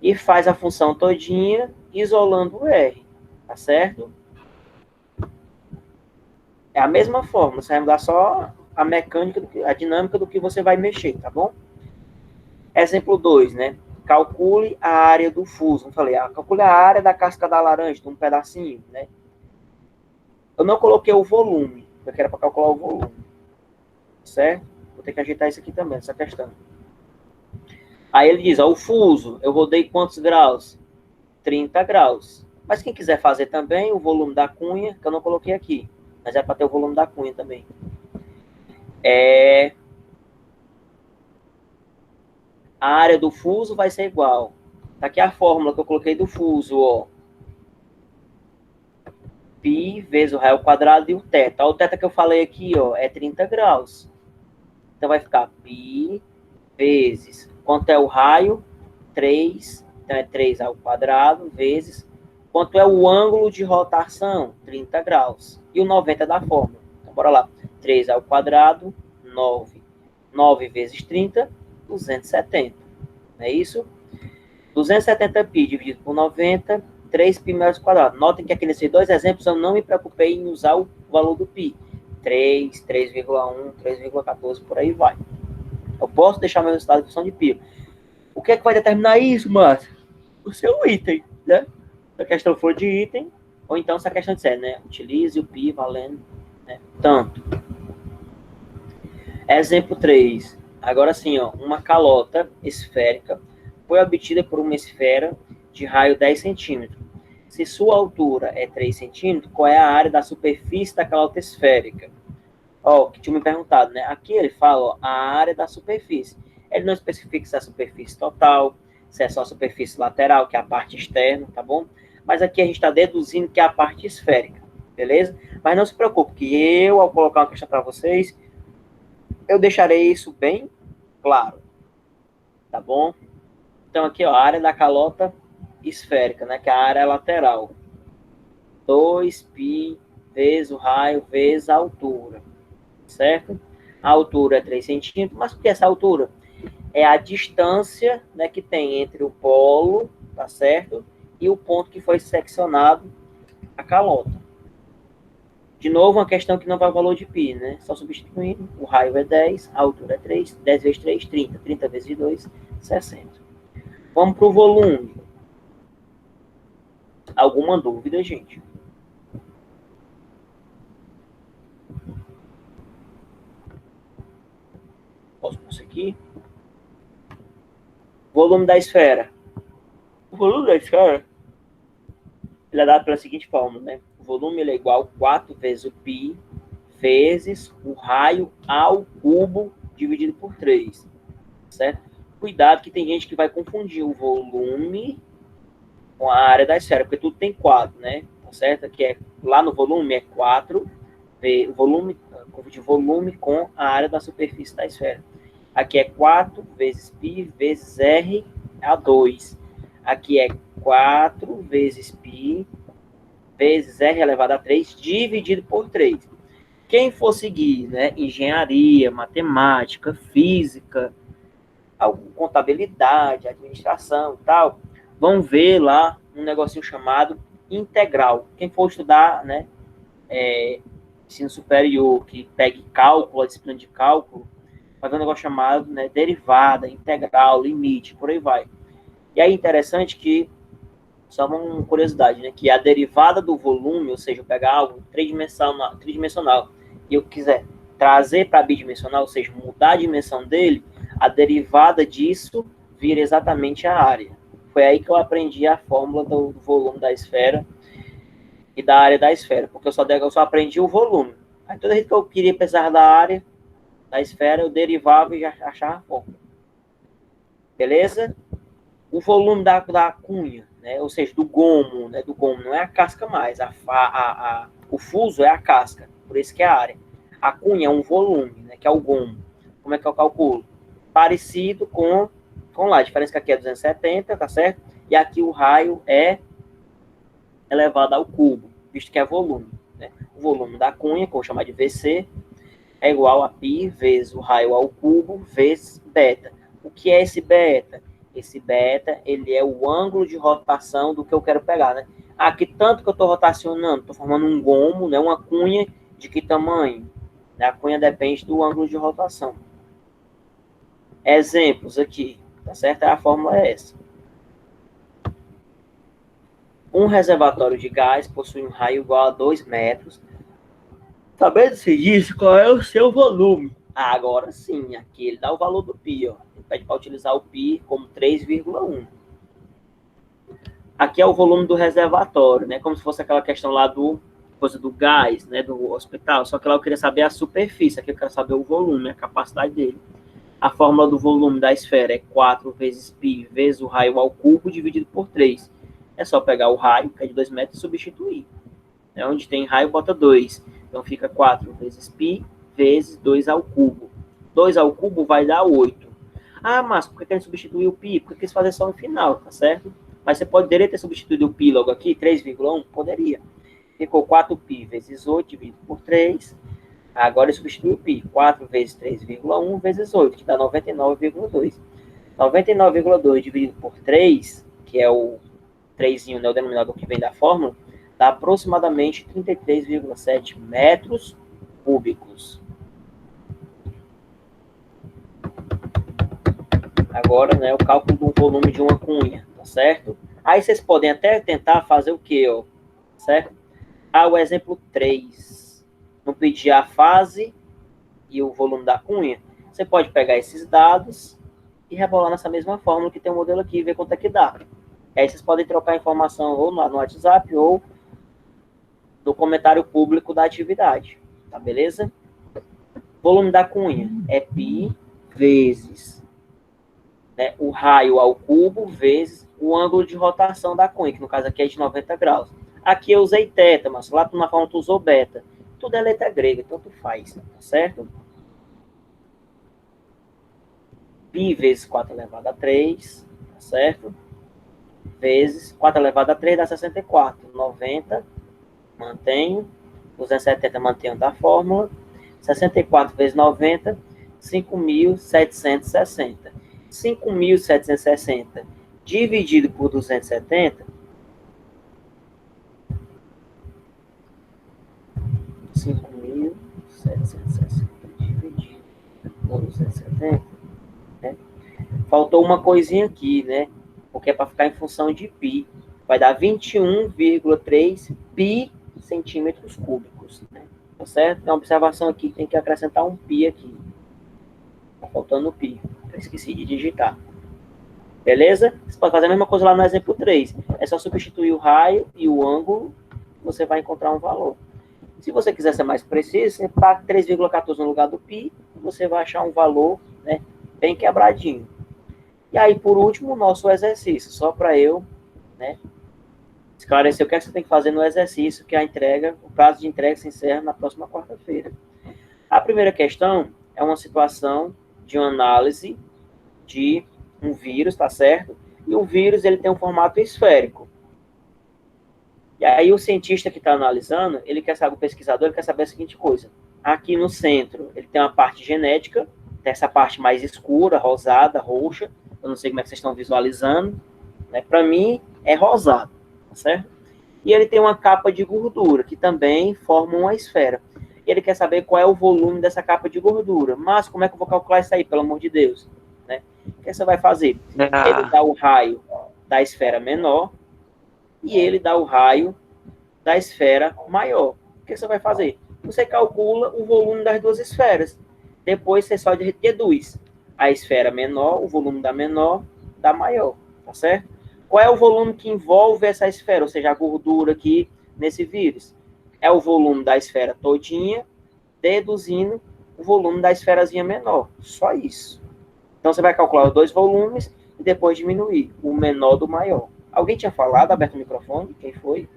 e faz a função todinha, isolando o R, tá certo? É a mesma fórmula, você vai mudar só a mecânica, a dinâmica do que você vai mexer, tá bom? Exemplo 2, né? Calcule a área do fuso. Eu falei, calcule a área da casca da laranja, de um pedacinho, né? Eu não coloquei o volume, porque era para calcular o volume, certo? Vou ter que ajeitar isso aqui também, essa questão. Aí ele diz, o fuso, eu rodei quantos graus? 30 graus. Mas quem quiser fazer também o volume da cunha, que eu não coloquei aqui, mas é para ter o volume da cunha também. A área do fuso vai ser igual. Tá aqui a fórmula que eu coloquei do fuso, ó. Π vezes o raio ao quadrado e o θ. O θ que eu falei aqui, ó, é 30 graus. Então vai ficar π vezes, quanto é o raio? 3, então é 3 ao quadrado, vezes, quanto é o ângulo de rotação? 30 graus. E o 90 da fórmula. Então, bora lá. 3 ao quadrado, 9. 9 vezes 30, 270. Não é isso? 270 π dividido por 90, 3 π metros quadrados. Notem que aqui nesses dois exemplos eu não me preocupei em usar o valor do π. 3, 3,1, 3,14, por aí vai. Eu posso deixar meu resultado em função de π. O que é que vai determinar isso, Márcio? O seu item, né? Se a questão for de item, ou então se a questão disser, né? Utilize o π valendo, né? Tanto. Exemplo 3. Agora sim, ó, uma calota esférica foi obtida por uma esfera de raio 10 centímetros. Se sua altura é 3 centímetros, qual é a área da superfície da calota esférica? Ó, que tinha me perguntado, né? Aqui ele fala, ó, a área da superfície. Ele não especifica se é a superfície total, se é só a superfície lateral, que é a parte externa, tá bom? Mas aqui a gente está deduzindo que é a parte esférica, beleza? Mas não se preocupe, que eu, ao colocar uma questão para vocês, eu deixarei isso bem claro, tá bom? Então aqui, ó, a área da calota esférica, né, que é a área lateral. 2π vezes o raio vezes a altura, certo? A altura é 3 centímetros, mas por que essa altura? É a distância, né, que tem entre o polo, tá certo? E o ponto que foi seccionado a calota. De novo, uma questão que não vai o valor de π, né? Só substituindo, o raio é 10, a altura é 3, 10 vezes 3, 30, 30 vezes 2, 60. Vamos para o volume. Alguma dúvida, gente? Posso prosseguir? Volume da esfera. O volume da esfera ele é dado pela seguinte fórmula, né? O volume ele é igual a 4 vezes o π vezes o raio ao cubo dividido por 3. Certo? Cuidado que tem gente que vai confundir o volume com a área da esfera, porque tudo tem 4, né? Certo? Que é, lá no volume é 4, volume, confundir volume com a área da superfície da esfera. Aqui é 4 vezes π vezes r a 2. Aqui é 4 vezes π vezes r elevado a 3 dividido por 3. Quem for seguir, né, engenharia, matemática, física, contabilidade, administração e tal, vão ver lá um negocinho chamado integral. Quem for estudar, né, ensino superior, que pegue cálculo, a disciplina de cálculo, vai ver um negócio chamado, né, derivada, integral, limite, por aí vai. E aí interessante que, só uma curiosidade, né, que a derivada do volume, ou seja, eu pegar algo tridimensional e eu quiser trazer para bidimensional, ou seja, mudar a dimensão dele, a derivada disso vira exatamente a área. Foi aí que eu aprendi a fórmula do volume da esfera e da área da esfera, porque eu só aprendi o volume. Aí toda vez que eu queria pensar da área da esfera, eu derivava e já achava a fórmula. Beleza? O volume da cunha, né? Ou seja, do gomo, né? Do gomo não é a casca mais, o fuso é a casca, por isso que é a área. A cunha é um volume, né? Que é o gomo. Como é que eu calculo? Parecido com lá, a diferença que aqui é 270, tá certo? E aqui o raio é elevado ao cubo, visto que é volume, né? O volume da cunha, que eu vou chamar de VC, é igual a π vezes o raio ao cubo vezes beta. O que é esse beta? Esse beta, ele é o ângulo de rotação do que eu quero pegar, né? Aqui, tanto que eu estou rotacionando, estou formando um gomo, né? Uma cunha de que tamanho? A cunha depende do ângulo de rotação. Exemplos aqui, tá certo? A fórmula é essa. Um reservatório de gás possui um raio igual a 2 metros. Sabendo-se disso, qual é o seu volume? Agora sim, aqui ele dá o valor do π, ó. Ele pede para utilizar o π como 3,1. Aqui é o volume do reservatório, né? Como se fosse aquela questão lá do coisa do gás, né, do hospital, só que lá eu queria saber a superfície, aqui eu quero saber o volume, a capacidade dele. A fórmula do volume da esfera é 4 vezes π vezes o raio ao cubo dividido por 3. É só pegar o raio, que é de 2 metros, e substituir. Onde tem raio, bota 2. Então fica 4 vezes π vezes 2 ao cubo. 2 ao cubo vai dar 8. Ah, mas por que a gente substituiu o π? Porque quis fazer só no final, tá certo? Mas você poderia ter substituído o π logo aqui, 3,1? Poderia. Ficou 4π vezes 8 dividido por 3. Agora eu substituo o π. 4 vezes 3,1 vezes 8, que dá 99,2. 99,2 dividido por 3, que é o 3, né, o denominador que vem da fórmula, dá aproximadamente 33,7 metros cúbicos. Agora, né, o cálculo do volume de uma cunha, tá certo? Aí vocês podem até tentar fazer o quê, ó? Certo? O exemplo 3. Não pedir a fase e o volume da cunha. Você pode pegar esses dados e rebolar nessa mesma fórmula que tem o modelo aqui e ver quanto é que dá. Aí vocês podem trocar informação ou no WhatsApp ou no comentário público da atividade. Tá, beleza? Volume da cunha é π vezes, né, o raio ao cubo vezes o ângulo de rotação da cunha, que no caso aqui é de 90 graus. Aqui eu usei θ, mas lá na forma tu usou beta. Tudo é letra grega, tanto faz, tá certo? π vezes 4 elevado a 3, tá certo? Vezes 4 elevado a 3 dá 64. 90, mantenho. 270 mantenho da fórmula. 64 vezes 90, 5.760. 5.760 dividido por 270, 5.760 dividido por 270, né? Faltou uma coisinha aqui, né? Porque é para ficar em função de π. Vai dar 21,3 π centímetros cúbicos, né? Tá certo? Tem uma observação aqui, tem que acrescentar um π aqui. Tá faltando o π. Eu esqueci de digitar. Beleza? Você pode fazer a mesma coisa lá no exemplo 3. É só substituir o raio e o ângulo, você vai encontrar um valor. Se você quiser ser mais preciso, você paga 3,14 no lugar do π, você vai achar um valor, né, bem quebradinho. E aí, por último, o nosso exercício, só para eu, né, esclarecer o que é que você tem que fazer no exercício, que a entrega, o prazo de entrega se encerra na próxima quarta-feira. A primeira questão é uma situação de uma análise de um vírus, tá certo? E o vírus, ele tem um formato esférico. E aí o cientista que está analisando, ele quer saber, o pesquisador, ele quer saber a seguinte coisa. Aqui no centro, ele tem uma parte genética, tem essa parte mais escura, rosada, roxa. Eu não sei como é que vocês estão visualizando, né? Para mim, é rosado, tá certo? E ele tem uma capa de gordura, que também forma uma esfera. E ele quer saber qual é o volume dessa capa de gordura. Mas como é que eu vou calcular isso aí, pelo amor de Deus? Né? O que você vai fazer? Ele dá o raio da esfera menor e ele dá o raio da esfera maior. O que você vai fazer? Você calcula o volume das duas esferas. Depois você só deduz a esfera menor, o volume da menor, da maior. Tá certo? Qual é o volume que envolve essa esfera? Ou seja, a gordura aqui nesse vírus. É o volume da esfera todinha, deduzindo o volume da esferazinha menor. Só isso. Então, você vai calcular os dois volumes e depois diminuir o menor do maior. Alguém tinha falado? Aberto o microfone? Quem foi?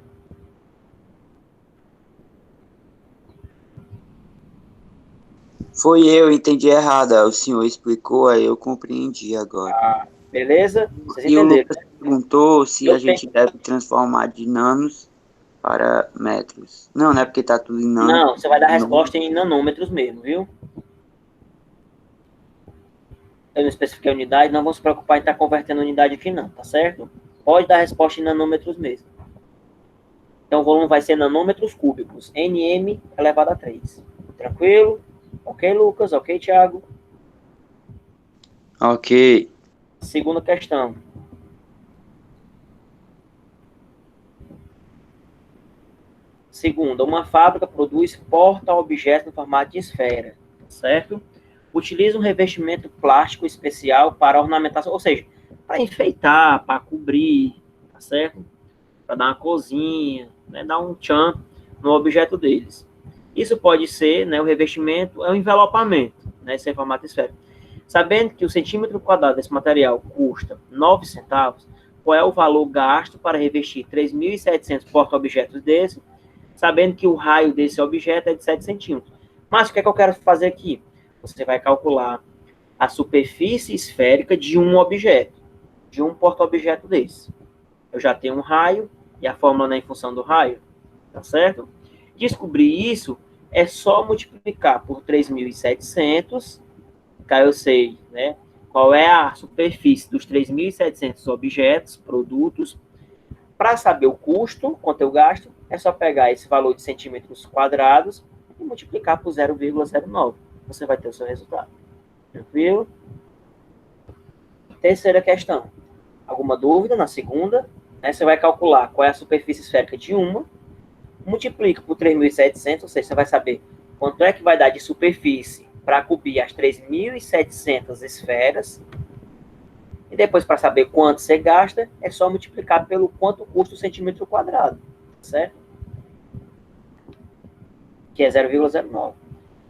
Foi eu, entendi errado. O senhor explicou, aí eu compreendi agora. Ah, beleza? Vocês E o entenderam? Lucas perguntou se Eu a gente deve transformar de nanos para metros. Não, né? Porque tá tudo em nanos. Não, você vai dar a resposta em nanômetros mesmo, viu? Eu não especifiquei a unidade, não vamos se preocupar em estar convertendo unidade aqui não, tá certo? Pode dar a resposta em nanômetros mesmo. Então o volume vai ser nanômetros cúbicos, nm elevado a 3. Tranquilo? Ok, Lucas? Ok, Thiago? Ok. Segunda questão. Segunda, uma fábrica produz porta-objetos no formato de esfera, certo? Utiliza um revestimento plástico especial para ornamentação, ou seja, para enfeitar, para cobrir, tá certo? Para dar uma corzinha, né? Dar um tchan no objeto deles. Isso pode ser, né, o revestimento, é o envelopamento, né, esse é o formato esférico. Sabendo que o centímetro quadrado desse material custa 9 centavos, qual é o valor gasto para revestir 3.700 porta-objetos desse, sabendo que o raio desse objeto é de 7 centímetros. Mas o que é que eu quero fazer aqui? Você vai calcular a superfície esférica de um objeto, de um porta-objeto desse. Eu já tenho um raio e a fórmula é em função do raio, tá certo? Descobrir isso é só multiplicar por 3.700, que eu sei, né, qual é a superfície dos 3.700 objetos, produtos. Para saber o custo, quanto eu gasto, é só pegar esse valor de centímetros quadrados e multiplicar por 0,09. Você vai ter o seu resultado. Tranquilo? Terceira questão. Alguma dúvida na segunda? Você vai calcular qual é a superfície esférica de uma, multiplica por 3.700, ou seja, você vai saber quanto é que vai dar de superfície para cobrir as 3.700 esferas. E depois, para saber quanto você gasta, é só multiplicar pelo quanto custa o centímetro quadrado, certo? Que é 0,09.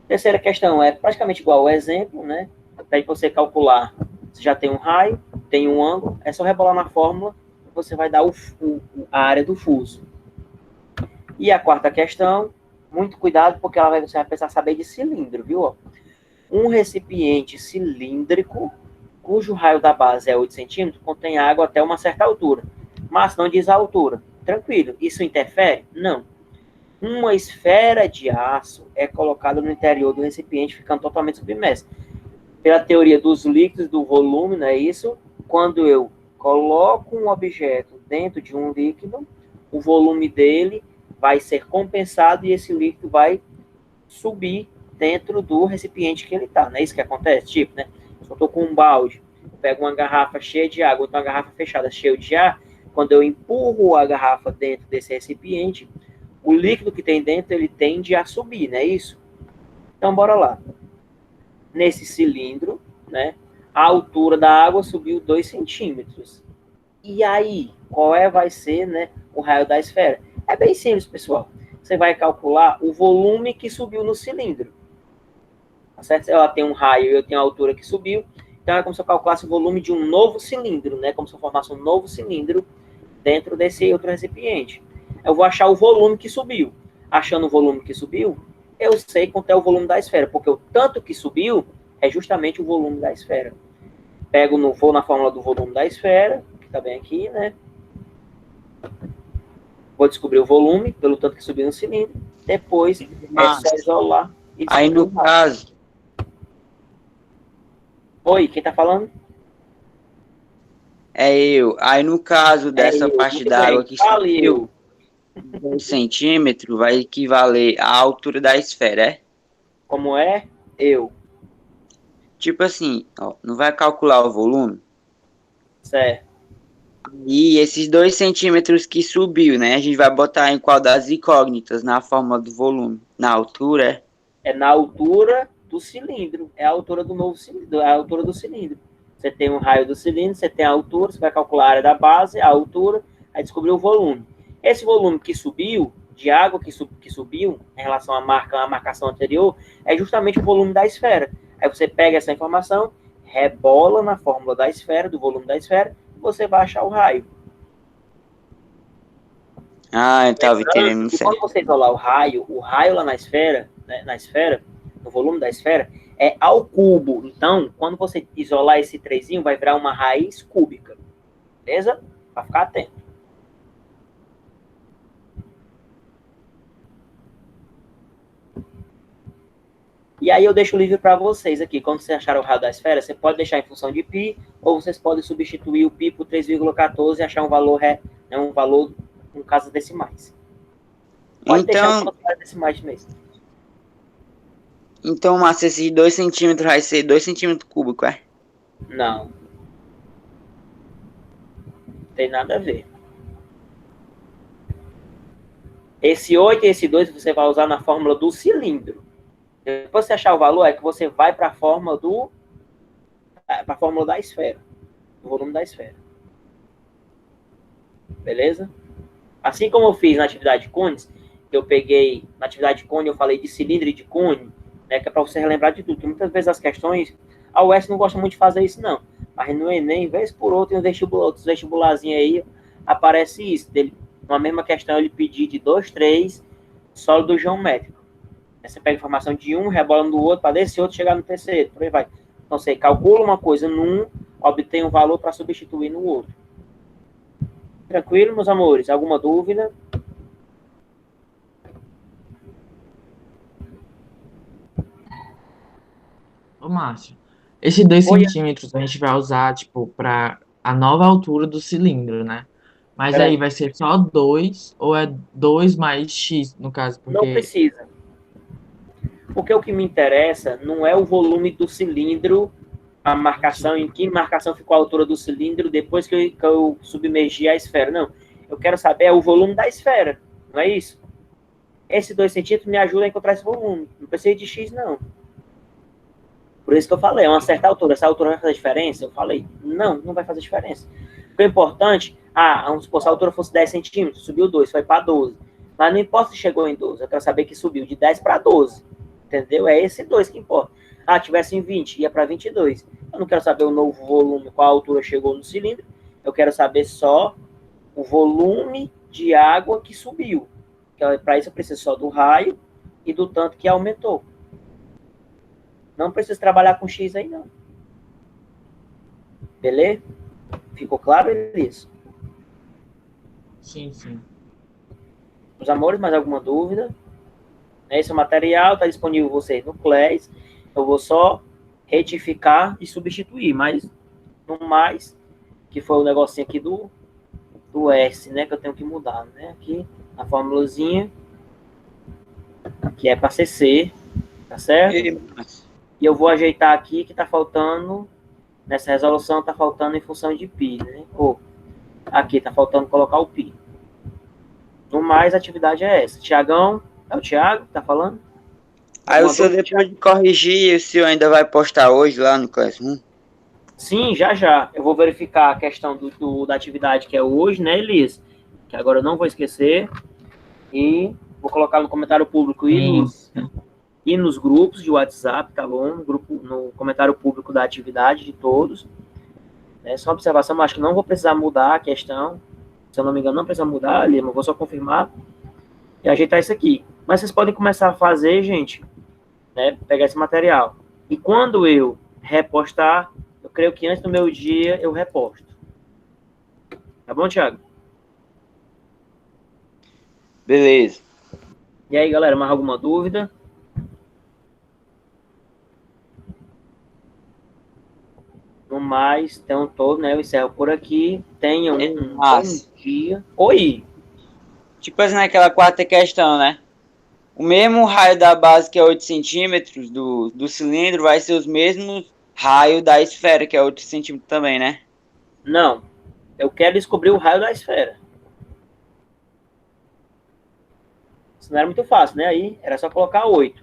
Terceira questão é praticamente igual ao exemplo, né? Para você calcular, você já tem um raio, tem um ângulo, é só rebolar na fórmula, você vai dar a área do fuso. E a quarta questão, muito cuidado, porque você vai precisar saber de cilindro, viu? Um recipiente cilíndrico, cujo raio da base é 8 centímetros, contém água até uma certa altura, mas não diz a altura. Tranquilo, isso interfere? Não. Uma esfera de aço é colocada no interior do recipiente, ficando totalmente submersa. Pela teoria dos líquidos, do volume, não é isso? Quando eu coloco um objeto dentro de um líquido, o volume dele vai ser compensado e esse líquido vai subir dentro do recipiente que ele está. Não é isso que acontece? Tipo, né? Se eu estou com um balde, eu pego uma garrafa cheia de água, então uma garrafa fechada cheia de ar, quando eu empurro a garrafa dentro desse recipiente, o líquido que tem dentro, ele tende a subir, não é isso? Então, bora lá. Nesse cilindro, né, a altura da água subiu 2 centímetros. E aí, vai ser, né, o raio da esfera? É bem simples, pessoal. Você vai calcular o volume que subiu no cilindro. Tá certo? Ela tem um raio e eu tenho a altura que subiu. Então, é como se eu calculasse o volume de um novo cilindro, né? Como se eu formasse um novo cilindro dentro desse outro recipiente. Eu vou achar o volume que subiu. Achando o volume que subiu, eu sei quanto é o volume da esfera, porque o tanto que subiu é justamente o volume da esfera. Vou na fórmula do volume da esfera, que está bem aqui, né? Vou descobrir o volume, pelo tanto que subiu no cilindro. Depois, é só isolar. E aí, no caso... Oi, quem está falando? É eu. Aí, no caso dessa parte da água que subiu, 2 centímetros vai equivaler à altura da esfera, é? Como é? Eu. Tipo assim, ó, não vai calcular o volume? Certo. E esses 2 centímetros que subiu, né? A gente vai botar em qual das incógnitas na fórmula do volume? Na altura, é? É na altura do cilindro. É a altura do novo cilindro. É a altura do cilindro. Você tem um raio do cilindro, você tem a altura, você vai calcular a área da base, a altura, aí descobrir o volume. Esse volume que subiu, de água que subiu, em relação à marcação anterior, é justamente o volume da esfera. Aí você pega essa informação, rebola na fórmula da esfera, do volume da esfera, e você vai achar o raio. Ah, eu estava entendendo E quando você isolar o raio lá na esfera, né, no volume da esfera, é ao cubo. Então, quando você isolar esse trezinho, vai virar uma raiz cúbica. Beleza? Para ficar atento. E aí eu deixo livre para vocês aqui. Quando você achar o raio da esfera, você pode deixar em função de π, ou vocês podem substituir o π por 3,14 e achar um valor, um valor com casas decimais. Pode deixar com casas decimais mesmo. Então, Márcio, esses 2 centímetros vai ser 2 centímetros cúbicos, é? Não. Não tem nada a ver. Esse 8 e esse 2 você vai usar na fórmula do cilindro. Depois você achar o valor, é que você vai para a fórmula da esfera. Do volume da esfera. Beleza? Assim como eu fiz na atividade Cones, eu peguei na atividade de cone, eu falei de cilindro e de cone, né, que é para você relembrar de tudo. Porque muitas vezes as questões, a UES não gosta muito de fazer isso, não. Mas no Enem, vez por outra, em outros vestibularzinhos aí, aparece isso. Dele, uma mesma questão, ele pedir de 2, 3, sólido geométrico. Aí você pega informação de um, rebola no outro, para desse outro chegar no terceiro, por aí vai. Então, você calcula uma coisa num, obtém um valor para substituir no outro. Tranquilo, meus amores? Alguma dúvida? Ô, Márcio, esses 2 Oi, centímetros a gente vai usar, tipo, para a nova altura do cilindro, né? Mas aí peraí. vai ser só 2 ou é 2 mais X, no caso, Não porque... precisa. Porque o que me interessa não é o volume do cilindro, a marcação, em que marcação ficou a altura do cilindro depois que eu submergi a esfera. Não. Eu quero saber o volume da esfera. Não é isso? Esse 2 centímetros me ajuda a encontrar esse volume. Não precisa de X, não. Por isso que eu falei, a uma certa altura. Essa altura vai fazer diferença? Eu falei, não vai fazer diferença. O que é importante, vamos supor, se a altura fosse 10 centímetros, subiu 2, foi para 12. Mas não importa se chegou em 12, eu quero saber que subiu de 10 para 12. Entendeu? É esse 2 que importa. Tivesse em 20, ia para 22. Eu não quero saber o novo volume, qual altura chegou no cilindro. Eu quero saber só o volume de água que subiu. Para isso eu preciso só do raio e do tanto que aumentou. Não preciso trabalhar com X aí, não. Beleza? Ficou claro isso? Sim, sim. Meus amores, mais alguma dúvida? Esse material está disponível vocês no Class. Eu vou só retificar e substituir, mas no mais, que foi o negocinho aqui do S, né, que eu tenho que mudar, né? Aqui, a formulazinha, que é para CC, tá certo? E eu vou ajeitar aqui que tá faltando, nessa resolução tá faltando em função de π, né? Aqui tá faltando colocar o π. No mais, a atividade é essa. Tiagão, é o Thiago que tá falando? Aí o senhor, depois de corrigir, o senhor ainda vai postar hoje lá no Classroom? Sim, já. Eu vou verificar a questão da atividade que é hoje, né, Elis? Que agora eu não vou esquecer. E vou colocar no comentário público e nos grupos de WhatsApp, tá bom? No comentário público da atividade de todos. É só observação, mas acho que não vou precisar mudar a questão. Se eu não me engano, não precisa mudar, Lima. Vou só confirmar e ajeitar isso aqui. Mas vocês podem começar a fazer, gente, né? Pegar esse material. E quando eu repostar, eu creio que antes do meu dia eu reposto. Tá bom, Thiago? Beleza. E aí, galera, mais alguma dúvida? No mais, então todo, né? Eu encerro por aqui. Tenham um bom dia. Oi! Tipo assim, naquela quarta questão, né? O mesmo raio da base, que é 8 centímetros, do cilindro, vai ser os mesmos raios da esfera, que é 8 centímetros também, né? Não. Eu quero descobrir o raio da esfera. Isso não era muito fácil, né? Aí era só colocar 8.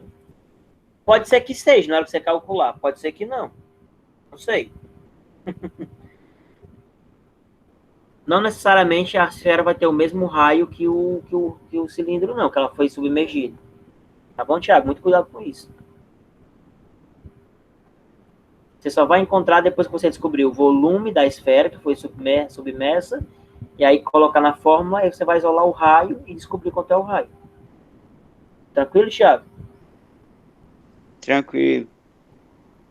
Pode ser que seja, na hora que você calcular. Pode ser que não. Não sei. Não necessariamente a esfera vai ter o mesmo raio que o cilindro, não, que ela foi submergida. Tá bom, Thiago? Muito cuidado com isso. Você só vai encontrar depois que você descobrir o volume da esfera que foi submersa, e aí colocar na fórmula, aí você vai isolar o raio e descobrir quanto é o raio. Tranquilo, Thiago? Tranquilo.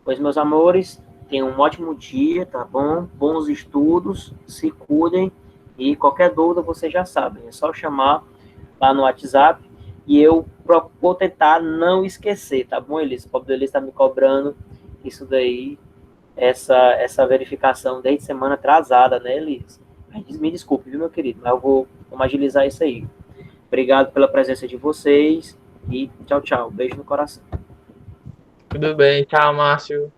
Pois, meus amores, tenham um ótimo dia, tá bom? Bons estudos, se cuidem, e qualquer dúvida vocês já sabem, é só chamar lá no WhatsApp, e eu vou tentar não esquecer, tá bom, Elis? O pobre Elis tá me cobrando isso daí, essa verificação desde semana atrasada, né, Elis? Me desculpe, viu, meu querido? Mas vamos agilizar isso aí. Obrigado pela presença de vocês e tchau, tchau. Beijo no coração. Tudo bem, tchau, Márcio.